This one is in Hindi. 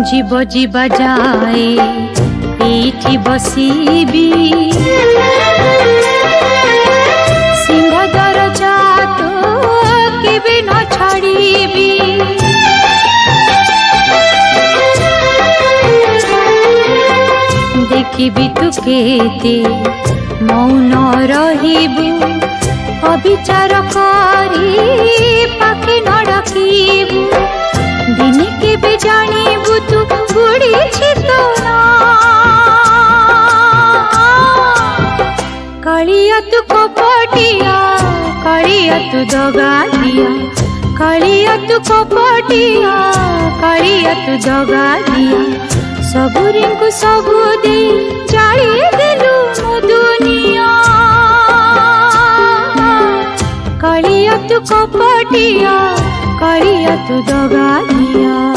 जीव जीवा जाए एठी बसीबी सिंह दरजा तो केबे न छाड़ीबी देखिबी तू केते मौन रहिबू अविचार करी पाखे न डाकिबू दिने केबे जानिबू तू बुढ़ी छितो ना कालिया तू कपटिया कालिया तू दगादिया कालिया तू कपटिया कालिया तू दगादिया सबुरी को सबु दे जाई देलु मो दुनिया कालिया तू कपटिया कालिया तू दगादिया।